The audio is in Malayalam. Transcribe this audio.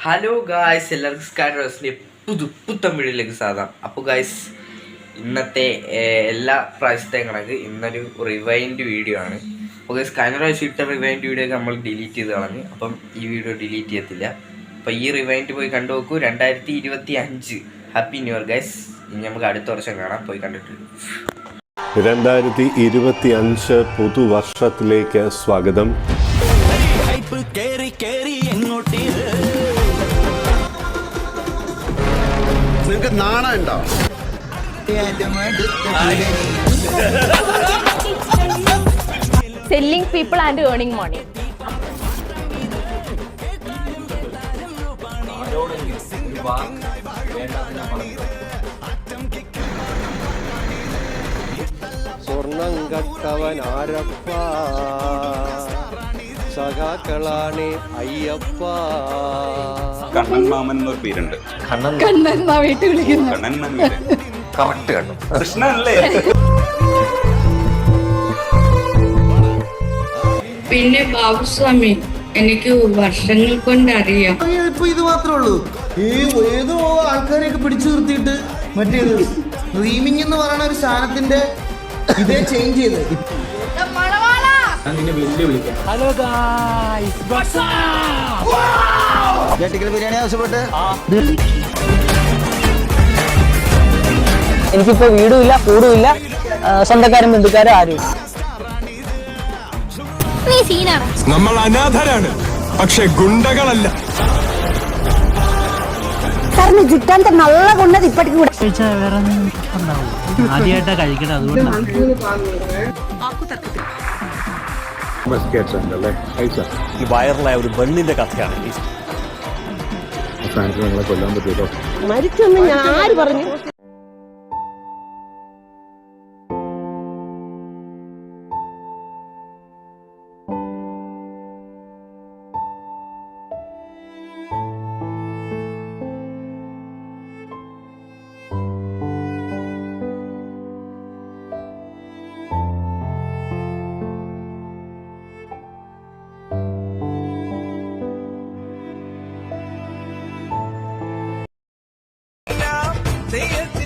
ഹലോ ഗായ്സ്, എല്ലാവർക്കും സ്കാനറേഴ്സിൻ്റെ പുത്തൻ വീഡിയോയിലേക്ക് സ്വാഗതം. അപ്പോൾ ഗായ്സ്, ഇന്നത്തെ എല്ലാ പ്രാവശ്യത്തെയും കണക്ക് ഇന്നൊരു റിവൈൻഡ് വീഡിയോ ആണ്. അപ്പോൾ ഗായ്സ്, കഴിഞ്ഞ പ്രാവശ്യം ഇട്ട റിവൈൻഡ് വീഡിയോ ഒക്കെ നമ്മൾ ഡിലീറ്റ് ചെയ്ത് കളഞ്ഞ്. അപ്പം ഈ വീഡിയോ ഡിലീറ്റ് ചെയ്യത്തില്ല. അപ്പോൾ ഈ റിവൈൻഡ് പോയി കണ്ടു നോക്കൂ. 2025 ഹാപ്പി ന്യൂ ഇയർ ഗായ്സ്. ഇനി നമുക്ക് അടുത്ത വർഷം കാണാം. പോയി കണ്ടിട്ട് 2025 പുതുവർഷത്തിലേക്ക് സ്വാഗതം. നിങ്ങൾക്ക് നാണം ഉണ്ടോ? Selling people and earning money. സ്വർണം കട്ടവൻ ആരപ്പ, സഖാക്കളാണ് അയ്യപ്പ. കണ്ണൻ മാമൻ എന്നൊരു പേരുണ്ട്. കൃഷ്ണനല്ലേ? പിന്നെ ബാബുസ്വാമി എനിക്ക് വർഷങ്ങൾ കൊണ്ട് അറിയാം. ഇപ്പൊ ഇത് മാത്രമേ ഉള്ളൂ. ഈ ഏതോ ആൾക്കാരെയൊക്കെ പിടിച്ചു നിർത്തിയിട്ട് മറ്റേത് റീമിംഗ് എന്ന് പറയുന്ന ഒരു സാധനത്തിന്റെ ഇതേ ചേഞ്ച് ചെയ്ത് ബിരിയാണി ആവശ്യപ്പെട്ട് എനിക്കിപ്പോ വീടുമില്ല, കൂടുമില്ല, സ്വന്തക്കാരും ബന്ധുക്കാരും ആരും. നമ്മൾ അനാഥരാണ്, പക്ഷെ ഗുണ്ടകളല്ല. ജിട്ടാന്റെ നല്ല കൊണ്ടത് ഇപ്പഴേക്ക് കൂടെ ആദ്യമായിട്ടാ കഴിക്കട്ടെ, അതുകൊണ്ടാണ്. ഈ വൈറലായ ഒരു പെണ്ണിന്റെ കഥയാണ്. കൊല്ലാൻ പറ്റുമല്ലോ. മരിച്ചൊന്നും ഞാൻ ആര് പറഞ്ഞു? See you.